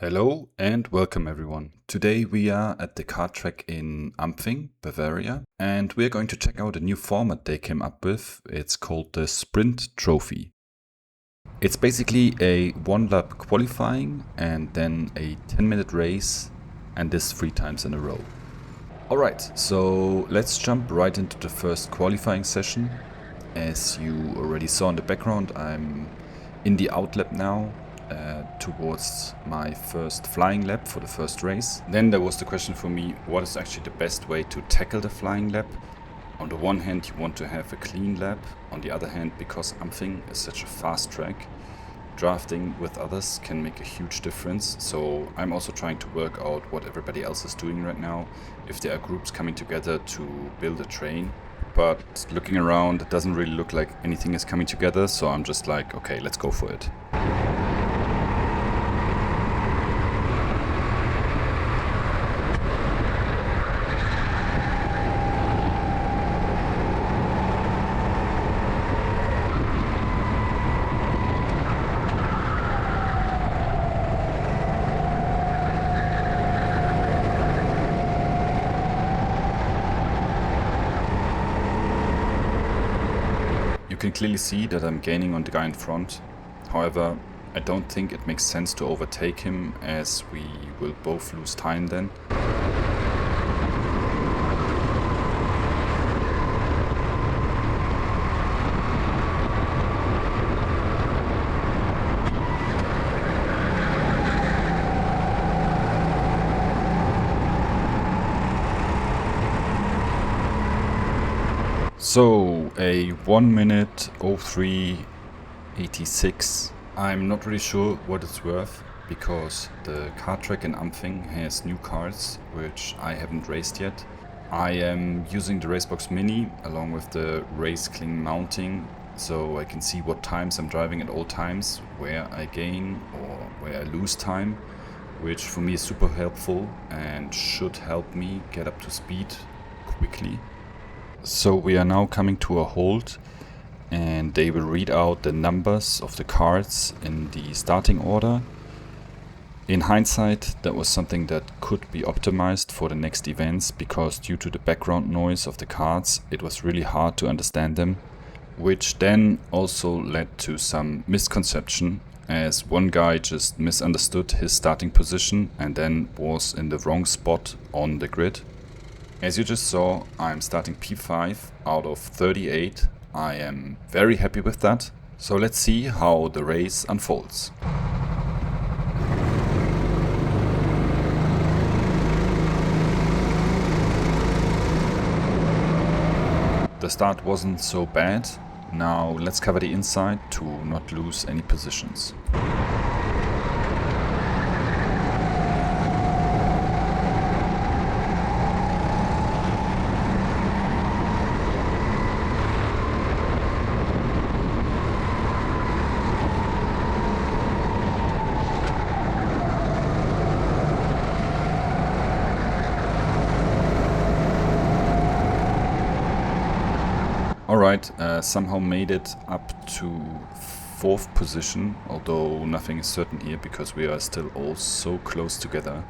Hello and welcome everyone. Today we are at the kart track in Ampfing, Bavaria, and we're going to check out a new format they came up with. It's called the Sprint Trophy. It's basically a one-lap qualifying and then a 10-minute race, and this 3 times in a row. Alright, so let's jump right into the first qualifying session. As you already saw in the background, I'm in the out lap now. Towards my first flying lap for the first race. Then there was the question for me, what is actually the best way to tackle the flying lap? On the one hand, you want to have a clean lap. On the other hand, because Ampfing is such a fast track, drafting with others can make a huge difference. So I'm also trying to work out what everybody else is doing right now, if there are groups coming together to build a train. But looking around, it doesn't really look like anything is coming together, so I'm just like, okay, let's go for it. You can clearly see that I'm gaining on the guy in front. However, I don't think it makes sense to overtake him, as we will both lose time then. So, a 1 minute 03:86. I'm not really sure what it's worth, because the kart track in Ampfing has new cars, which I haven't raced yet. I am using the Racebox Mini along with the Race Cling mounting, so I can see what times I'm driving at all times, where I gain or where I lose time, which for me is super helpful and should help me get up to speed quickly. So we are now coming to a halt, and they will read out the numbers of the cards in the starting order. In hindsight, that was something that could be optimized for the next events, because due to the background noise of the cards, it was really hard to understand them, which then also led to some misconception, as one guy just misunderstood his starting position and then was in the wrong spot on the grid. As you just saw, I'm starting P5 out of 38. I am very happy with that. So let's see how the race unfolds. The start wasn't so bad. Now let's cover the inside to not lose any positions. Alright, somehow made it up to 4th position, although nothing is certain here because we are still all so close together.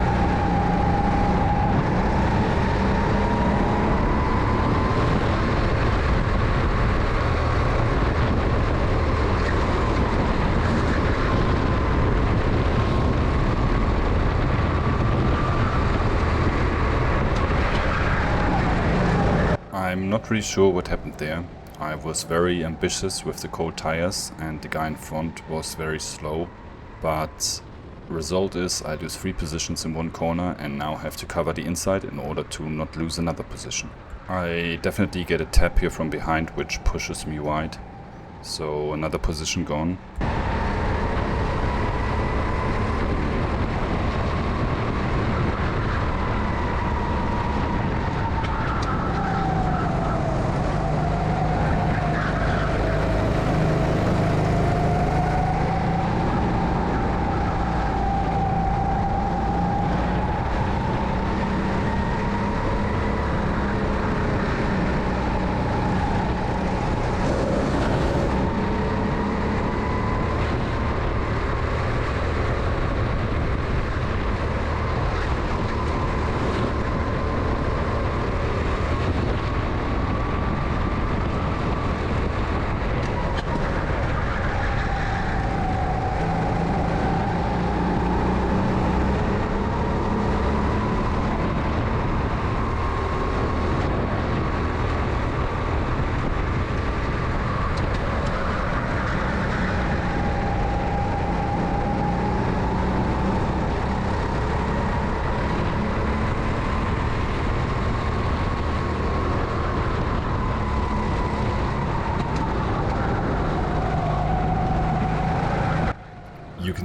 I'm not really sure what happened there. I was very ambitious with the cold tires and the guy in front was very slow, but result is I lose 3 positions in one corner and now have to cover the inside in order to not lose another position. I definitely get a tap here from behind, which pushes me wide, so another position gone.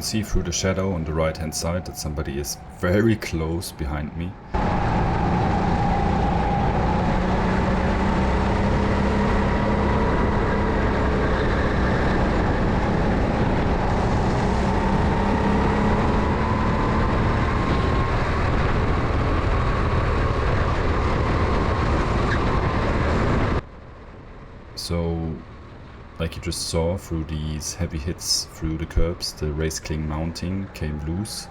see through the shadow on the right hand side that somebody is very close behind me. So, like you just saw, through these heavy hits through the curbs, the race cling mounting came loose.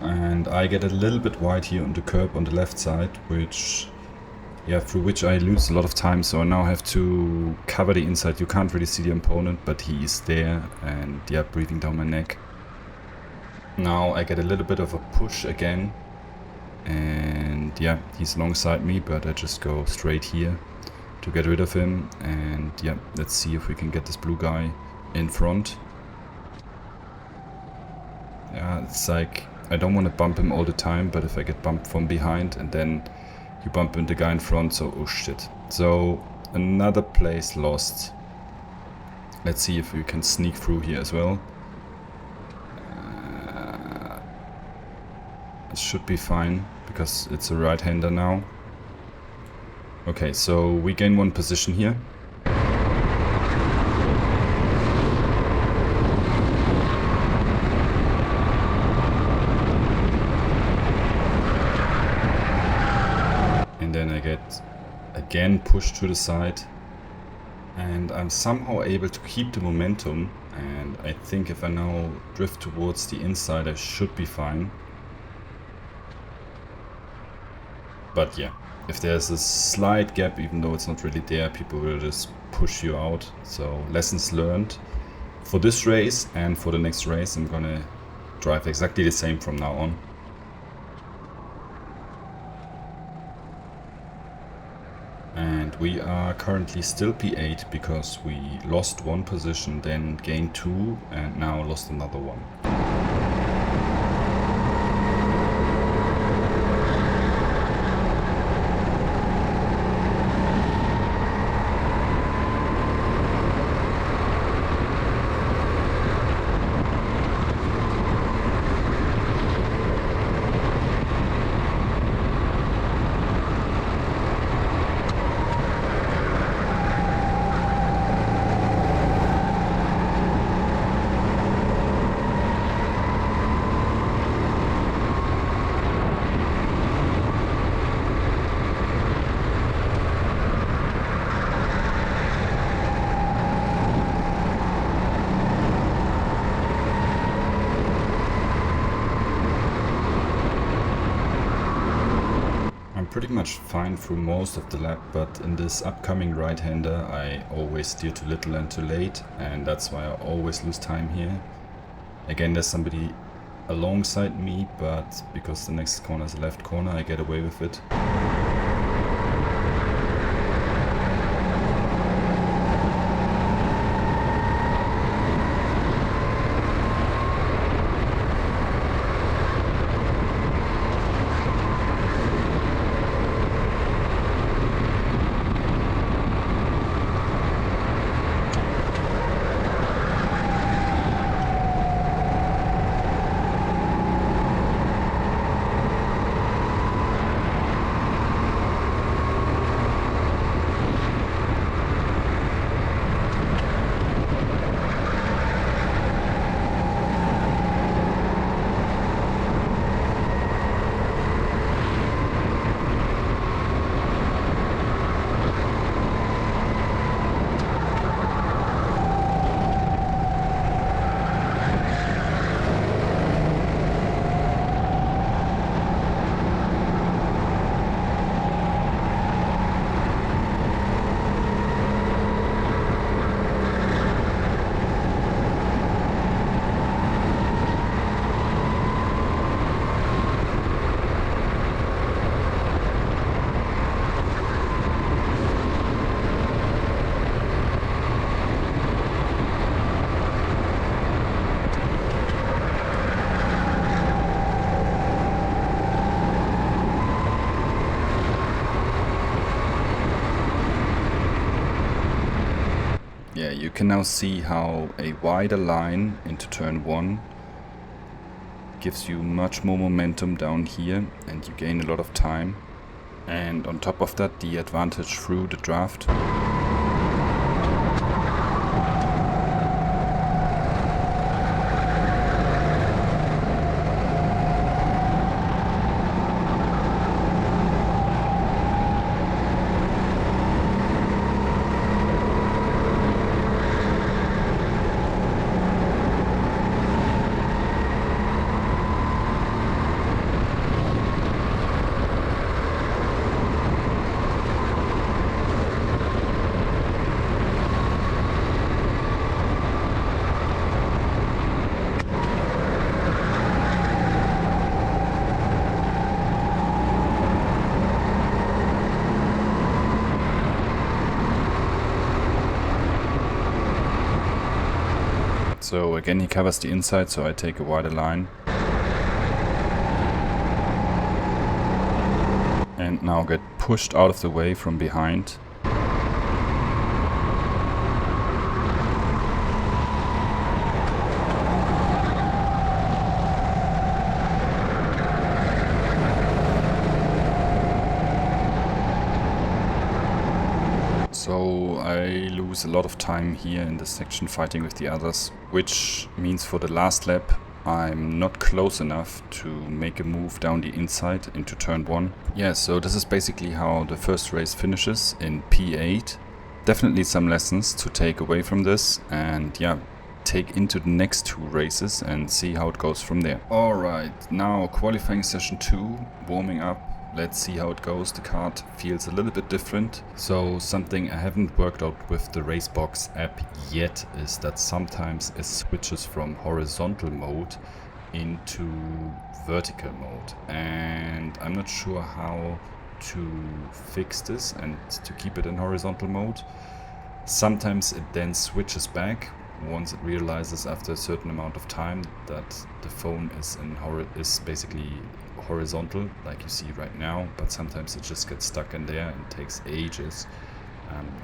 And I get a little bit wide here on the curb on the left side, through which I lose a lot of time. So I now have to cover the inside. You can't really see the opponent, but he is there and yeah, breathing down my neck. Now I get a little bit of a push again. And yeah, he's alongside me, but I just go straight here to get rid of him. And yeah, let's see if we can get this blue guy in front. Yeah, it's like I don't want to bump him all the time, but if I get bumped from behind and then you bump into the guy in front, so oh shit. So another place lost. Let's see if we can sneak through here as well. It should be fine because it's a right-hander now. Okay, so we gain one position here. And then I get again pushed to the side. And I'm somehow able to keep the momentum. And I think if I now drift towards the inside, I should be fine. But yeah, if there's a slight gap, even though it's not really there, people will just push you out. So lessons learned. For this race and for the next race, I'm gonna drive exactly the same from now on. And we are currently still P8 because we lost one position, then gained two, and now lost another one. Pretty much fine through most of the lap, but in this upcoming right-hander I always steer too little and too late, and that's why I always lose time here. Again, there's somebody alongside me, but because the next corner is a left corner, I get away with it. Yeah, you can now see how a wider line into turn 1 gives you much more momentum down here and you gain a lot of time. And on top of that, the advantage through the draft. So again, he covers the inside, so I take a wider line. And now get pushed out of the way from behind. So I lose a lot of time here in this section fighting with the others, which means for the last lap I'm not close enough to make a move down the inside into turn 1. Yeah, so this is basically how the first race finishes in P8. Definitely some lessons to take away from this and yeah, take into the next 2 races and see how it goes from there. Alright, now qualifying session 2, warming up. Let's see how it goes. The kart feels a little bit different. So something I haven't worked out with the Racebox app yet is that sometimes it switches from horizontal mode into vertical mode. And I'm not sure how to fix this and to keep it in horizontal mode. Sometimes it then switches back once it realizes after a certain amount of time that the phone is basically horizontal, like you see right now, but sometimes it just gets stuck in there and takes ages.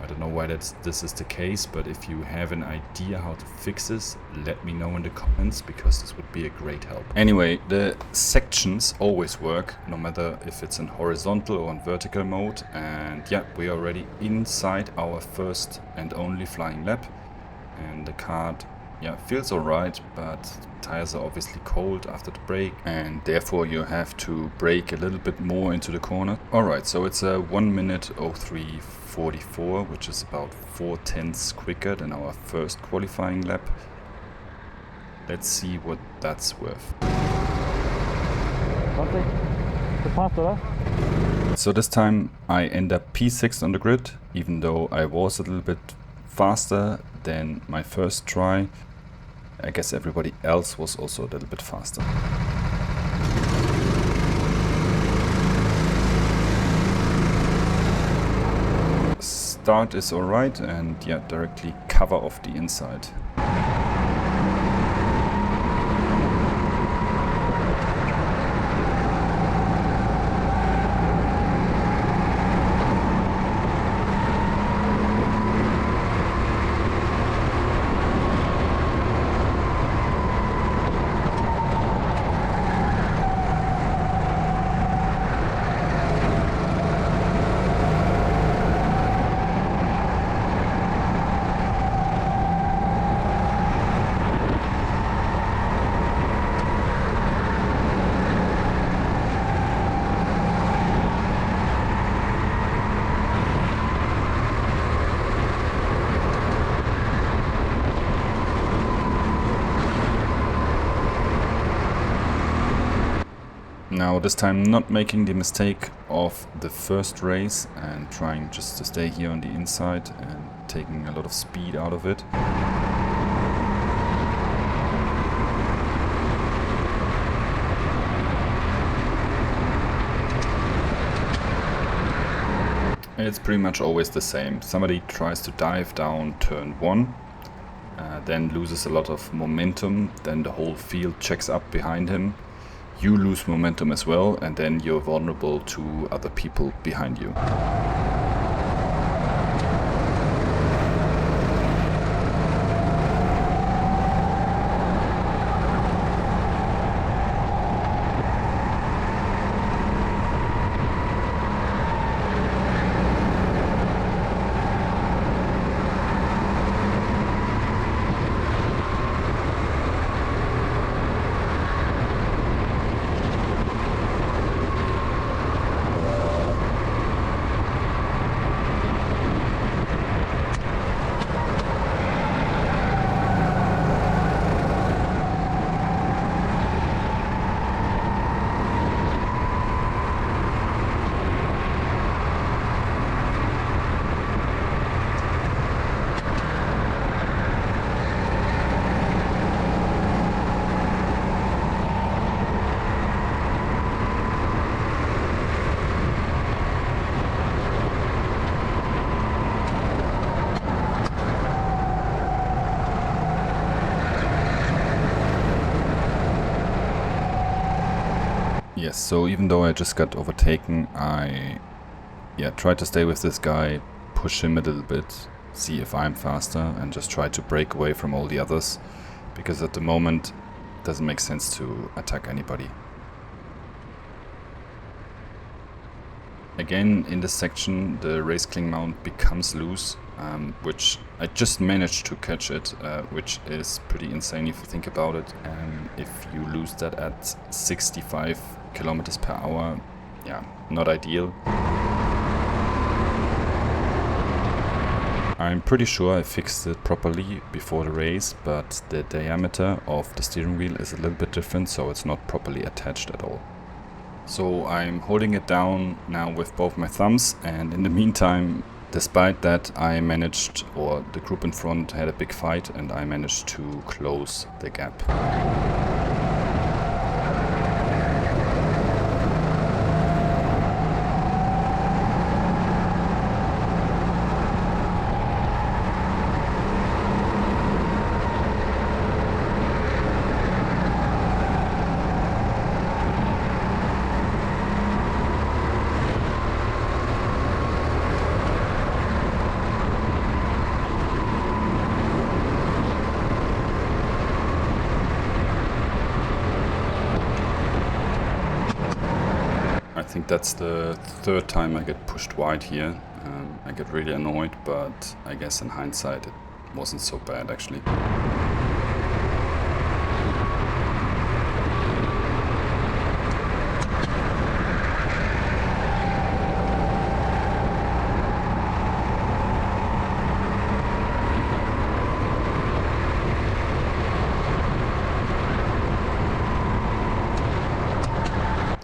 I don't know why this is the case, but if you have an idea how to fix this, let me know in the comments, because this would be a great help. Anyway, the sections always work, no matter if it's in horizontal or in vertical mode. And yeah, we are already inside our first and only flying lap. And the kart, yeah, feels alright, but tires are obviously cold after the brake, and therefore you have to brake a little bit more into the corner. Alright, so it's a 1 minute 03:44, which is about 4/10 quicker than our first qualifying lap. Let's see what that's worth. So this time I end up P6 on the grid, even though I was a little bit faster than my first try. I guess everybody else was also a little bit faster. Start is alright, and yeah, directly cover off the inside. Now this time not making the mistake of the first race and trying just to stay here on the inside and taking a lot of speed out of it. It's pretty much always the same. Somebody tries to dive down turn 1, then loses a lot of momentum, then the whole field checks up behind him. You lose momentum as well, and then you're vulnerable to other people behind you. Yes, so even though I just got overtaken, I tried to stay with this guy, push him a little bit, see if I'm faster, and just try to break away from all the others, because at the moment it doesn't make sense to attack anybody. Again, in this section, the race cling mount becomes loose, which I just managed to catch it, which is pretty insane if you think about it. If you lose that at 65 kilometers per hour, yeah, not ideal. I'm pretty sure I fixed it properly before the race, but the diameter of the steering wheel is a little bit different, so it's not properly attached at all. So I'm holding it down now with both my thumbs, and in the meantime, despite that, I managed, or the group in front had a big fight, and I managed to close the gap. I think that's the third time I get pushed wide here. I get really annoyed, but I guess in hindsight it wasn't so bad actually.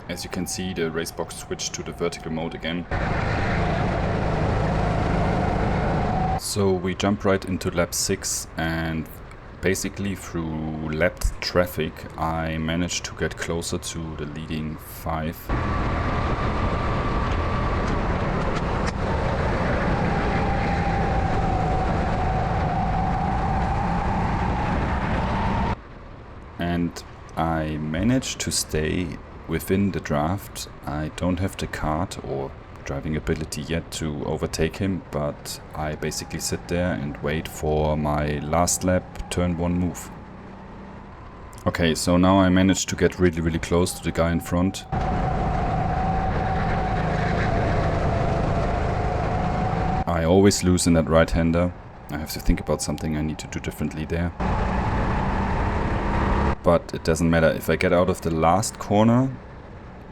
As you can see, the racebox switched to the vertical mode again. So we jump right into lap 6, and basically through lapped traffic I managed to get closer to the leading 5. And I managed to stay within the draft. I don't have the kart or driving ability yet to overtake him, but I basically sit there and wait for my last lap turn 1 move. Okay, so now I managed to get really close to the guy in front. I always lose in that right-hander. I have to think about something I need to do differently there. But it doesn't matter. If I get out of the last corner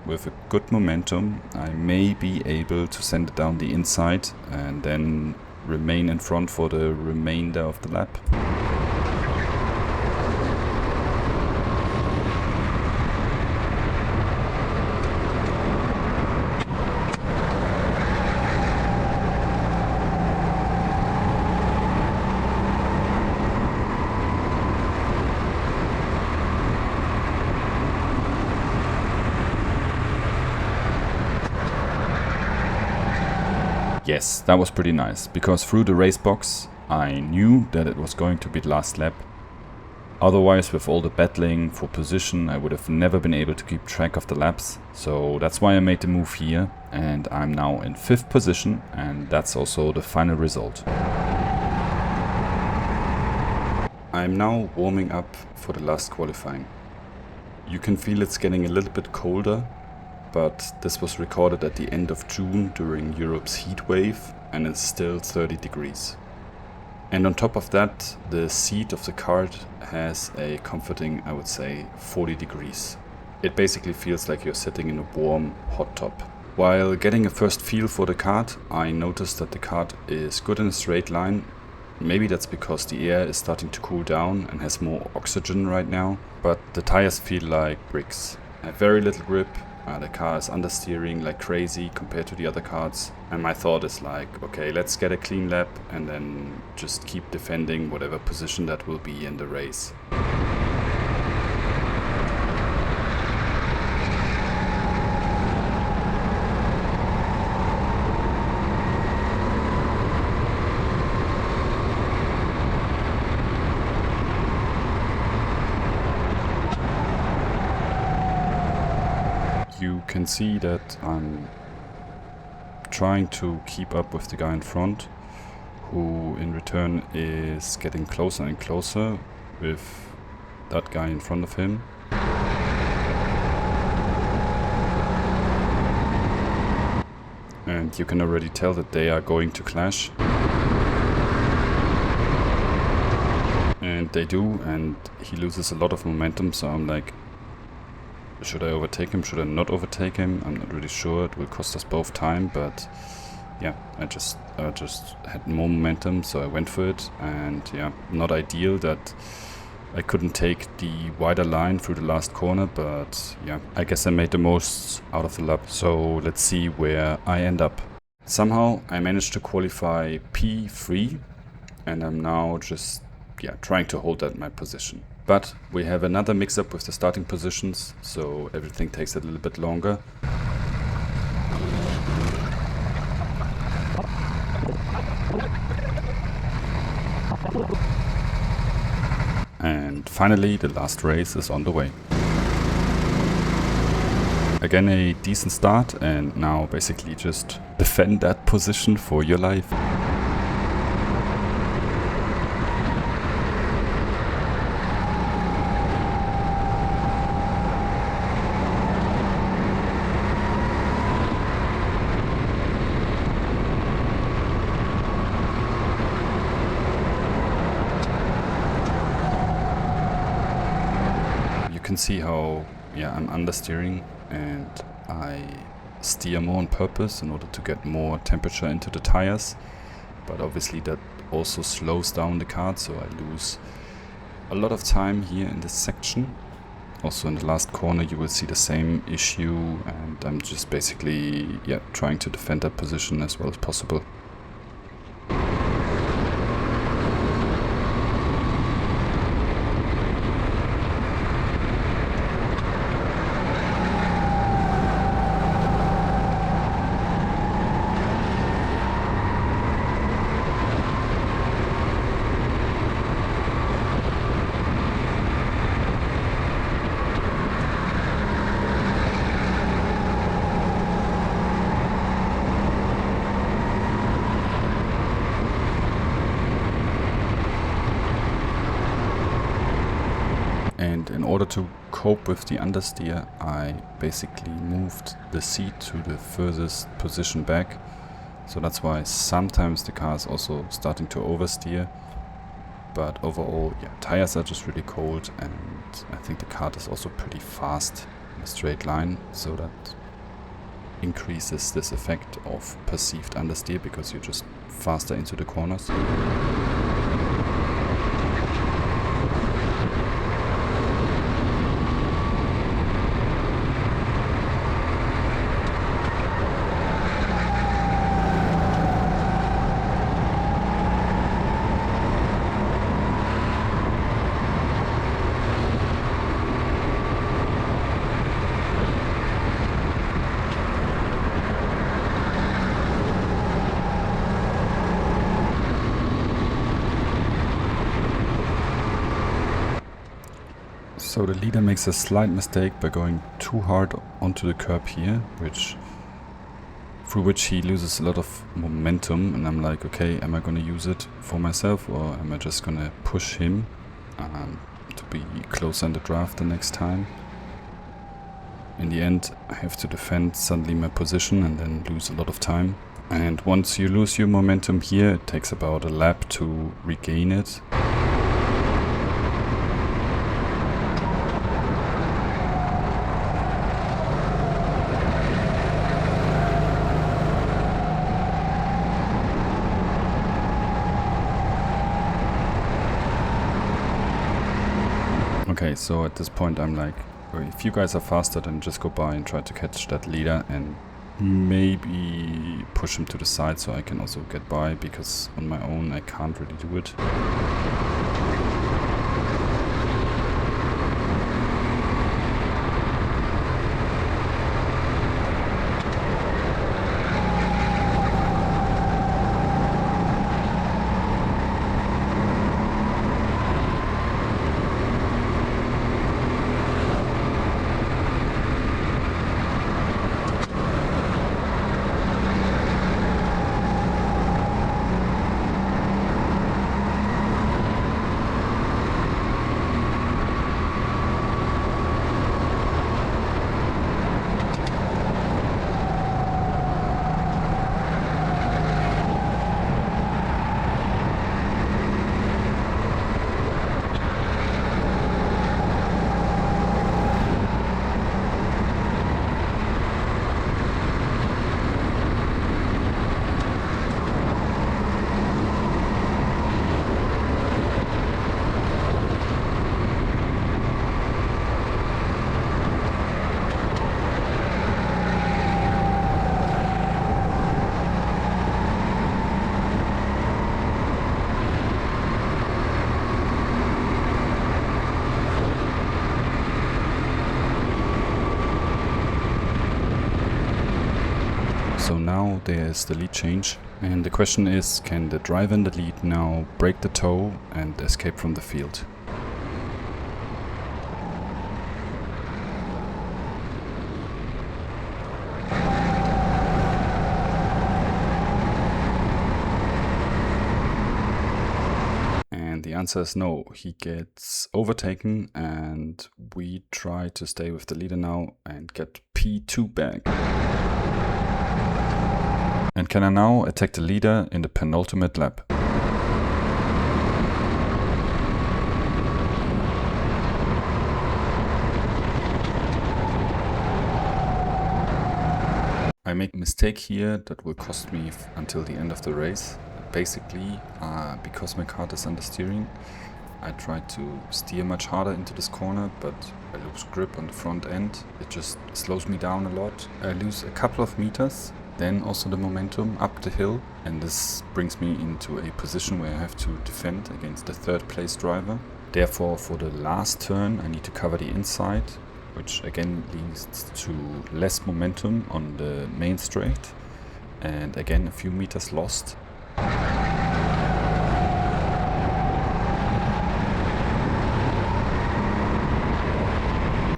with a good momentum, I may be able to send it down the inside and then remain in front for the remainder of the lap. Yes, that was pretty nice, because through the race box I knew that it was going to be the last lap. Otherwise, with all the battling for position, I would have never been able to keep track of the laps. So that's why I made the move here, and I'm now in 5th position, and that's also the final result. I'm now warming up for the last qualifying. You can feel it's getting a little bit colder, but this was recorded at the end of June during Europe's heat wave, and it's still 30 degrees. And on top of that, the seat of the kart has a comforting, I would say, 40 degrees. It basically feels like you're sitting in a warm, hot tub. While getting a first feel for the kart, I noticed that the kart is good in a straight line. Maybe that's because the air is starting to cool down and has more oxygen right now, but the tires feel like bricks. I have very little grip. The car is understeering like crazy compared to the other karts, and my thought is like, okay, let's get a clean lap and then just keep defending whatever position that will be in the race. you can see that I'm trying to keep up with the guy in front, who in return is getting closer and closer with that guy in front of him. And you can already tell that they are going to clash. And they do, and he loses a lot of momentum, so I'm like, should I overtake him, should I not overtake him? I'm not really sure, it will cost us both time, but yeah, I just had more momentum, so I went for it. And yeah, not ideal that I couldn't take the wider line through the last corner, but yeah, I guess I made the most out of the lap. So let's see where I end up. Somehow I managed to qualify P3, and I'm now just trying to hold at my position. But we have another mix-up with the starting positions, so everything takes a little bit longer. And finally, the last race is on the way. Again, a decent start, and now basically just defend that position for your life. You can see how I'm understeering, and I steer more on purpose in order to get more temperature into the tires, but obviously that also slows down the kart, so I lose a lot of time here in this section. Also in the last corner you will see the same issue, and I'm just basically trying to defend that position as well as possible. And in order to cope with the understeer, I basically moved the seat to the furthest position back. So that's why sometimes the car is also starting to oversteer. But overall, tires are just really cold, and I think the kart is also pretty fast in a straight line. So that increases this effect of perceived understeer because you're just faster into the corners. So the leader makes a slight mistake by going too hard onto the curb here, through which he loses a lot of momentum, and I'm like, okay, am I gonna use it for myself, or am I just gonna push him to be closer in the draft the next time? In the end, I have to defend suddenly my position and then lose a lot of time. And once you lose your momentum here, it takes about a lap to regain it. Okay, so at this point I'm like, if you guys are faster, then just go by and try to catch that leader and maybe push him to the side so I can also get by, because on my own I can't really do it. So now there's the lead change, and the question is, can the driver in the lead now break the tow and escape from the field? And the answer is no. He gets overtaken, and we try to stay with the leader now and get P2 back. And can I now attack the leader in the penultimate lap? I make a mistake here that will cost me until the end of the race. Basically, because my kart is understeering, I try to steer much harder into this corner, but I lose grip on the front end. It just slows me down a lot. I lose a couple of meters, then also the momentum up the hill, and this brings me into a position where I have to defend against the third place driver. Therefore, for the last turn, I need to cover the inside, which again leads to less momentum on the main straight, and again a few meters lost.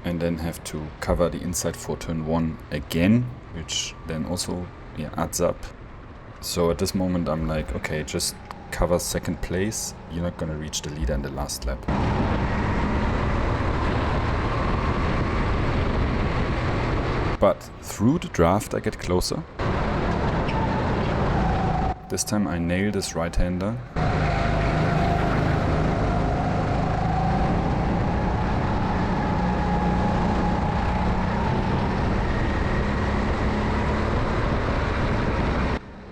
And then have to cover the inside for turn 1 again, which then also adds up. So at this moment I'm like, okay, just cover second place, you're not gonna reach the leader in the last lap. But through the draft I get closer. This time I nail this right-hander.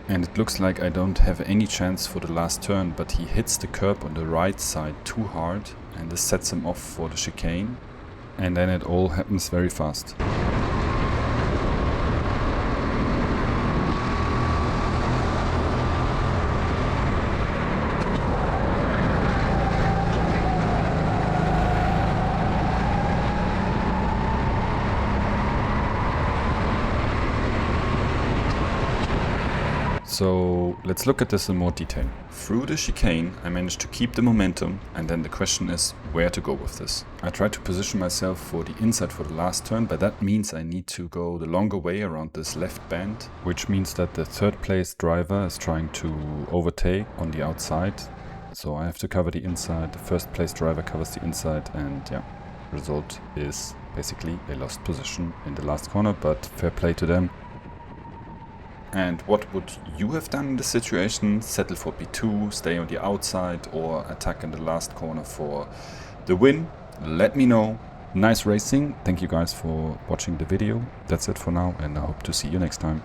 And it looks like I don't have any chance for the last turn, but he hits the curb on the right side too hard, and this sets him off for the chicane. And then it all happens very fast. So let's look at this in more detail. Through the chicane I managed to keep the momentum, and then the question is where to go with this. I tried to position myself for the inside for the last turn, but that means I need to go the longer way around this left band, which means that the third place driver is trying to overtake on the outside. So I have to cover the inside, the first place driver covers the inside, and result is basically a lost position in the last corner, but fair play to them. And what would you have done in this situation? Settle for P2, stay on the outside, or attack in the last corner for the win? Let me know. Nice racing. Thank you guys for watching the video. That's it for now, and I hope to see you next time.